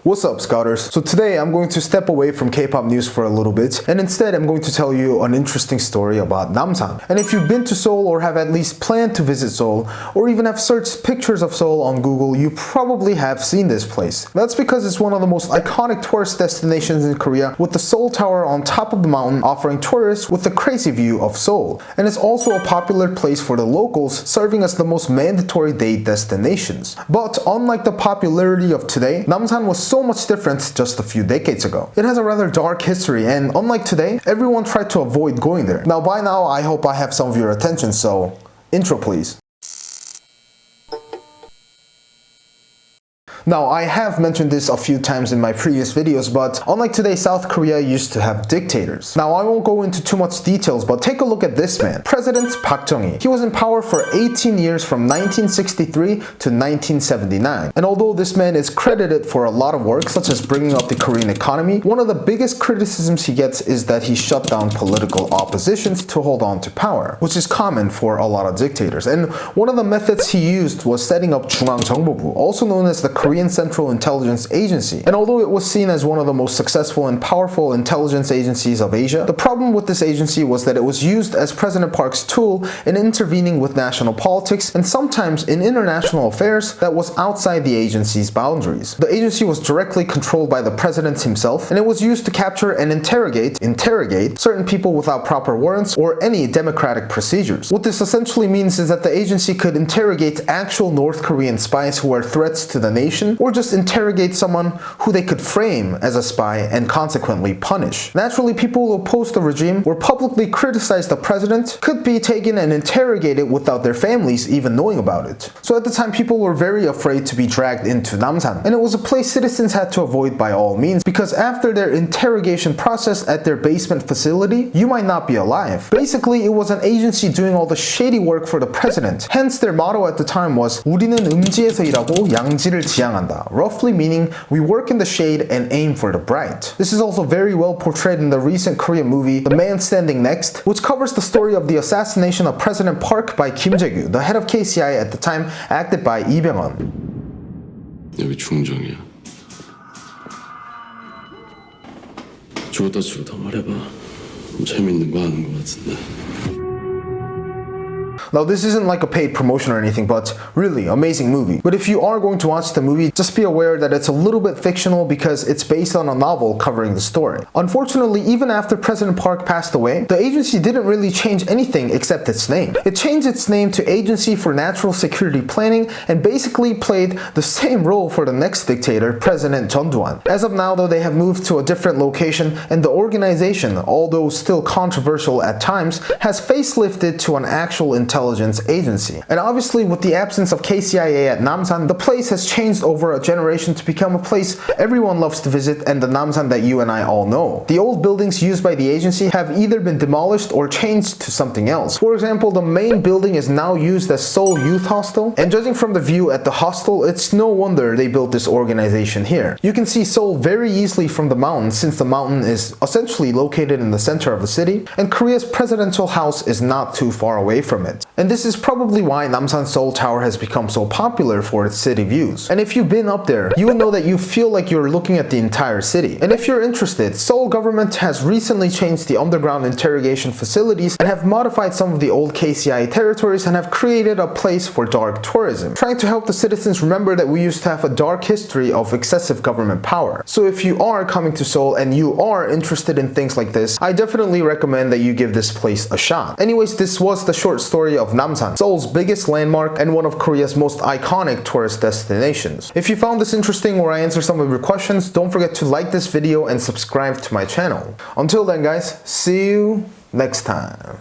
What's up, Scouters? So today I'm going to step away from K-pop news for a little bit, and instead I'm going to tell you an interesting story about Namsan. And if you've been to Seoul or have at least planned to visit Seoul, or even have searched pictures of Seoul on Google, you probably have seen this place. That's because it's one of the most iconic tourist destinations in Korea, with the Seoul Tower on top of the mountain offering tourists with a crazy view of Seoul. And it's also a popular place for the locals, serving as the most mandatory date destinations. But unlike the popularity of today, Namsan was so much different just a few decades ago. It has a rather dark history, and unlike today, everyone tried to avoid going there. Now by now, I hope I have some of your attention, so intro please. Now, I have mentioned this a few times in my previous videos, but unlike today, South Korea used to have dictators. Now, I won't go into too much details, but take a look at this man, President Park Chung-hee. He was in power for 18 years from 1963 to 1979. And although this man is credited for a lot of work, such as bringing up the Korean economy, one of the biggest criticisms he gets is that he shut down political oppositions to hold on to power, which is common for a lot of dictators. And one of the methods he used was setting up 중앙정보부, also known as the Korean Central Intelligence Agency. And although it was seen as one of the most successful and powerful intelligence agencies of Asia, the problem with this agency was that it was used as President Park's tool in intervening with national politics and sometimes in international affairs that was outside the agency's boundaries. The agency was directly controlled by the president himself, and it was used to capture and interrogate certain people without proper warrants or any democratic procedures. What this essentially means is that the agency could interrogate actual North Korean spies who are threats to the nation, or just interrogate someone who they could frame as a spy and consequently punish. Naturally, people who opposed the regime or publicly criticized the president could be taken and interrogated without their families even knowing about it. So at the time, people were very afraid to be dragged into Namsan, and it was a place citizens had to avoid by all means, because after their interrogation process at their basement facility, you might not be alive. Basically, it was an agency doing all the shady work for the president. Hence, their motto at the time was 우리는 음지에서 일하고 양지를 지향한다, roughly meaning we work in the shade and aim for the bright. This is also very well portrayed in the recent Korean movie The Man Standing Next, which covers the story of the assassination of President Park by Kim Jae-gyu, the head of KCI at the time, acted by Lee Byung-hun. 여기 중정이야. 죽었다 말해봐. 재밌는 거 아는 거 같은데. Now, this isn't like a paid promotion or anything, but really amazing movie. But if you are going to watch the movie, just be aware that it's a little bit fictional because it's based on a novel covering the story. Unfortunately, even after President Park passed away, the agency didn't really change anything except its name. It changed its name to Agency for National Security Planning and basically played the same role for the next dictator, President Chun Doo-hwan. As of now, though, they have moved to a different location, and the organization, although still controversial at times, has facelifted to an actual intelligence agency. And obviously, with the absence of KCIA at Namsan, the place has changed over a generation to become a place everyone loves to visit, and the Namsan that you and I all know. The old buildings used by the agency have either been demolished or changed to something else. For example, the main building is now used as Seoul Youth Hostel, and judging from the view at the hostel, it's no wonder they built this organization here. You can see Seoul very easily from the mountain, since the mountain is essentially located in the center of the city, and Korea's presidential house is not too far away from it. And this is probably why Namsan Seoul Tower has become so popular for its city views. And if you've been up there, you would know that you feel like you're looking at the entire city. And if you're interested, Seoul government has recently changed the underground interrogation facilities and have modified some of the old KCI territories and have created a place for dark tourism, trying to help the citizens remember that we used to have a dark history of excessive government power. So if you are coming to Seoul and you are interested in things like this, I definitely recommend that you give this place a shot. Anyways, this was the short story of Namsan, Seoul's biggest landmark and one of Korea's most iconic tourist destinations. If you found this interesting or I answered some of your questions, don't forget to like this video and subscribe to my channel. Until then guys, see you next time.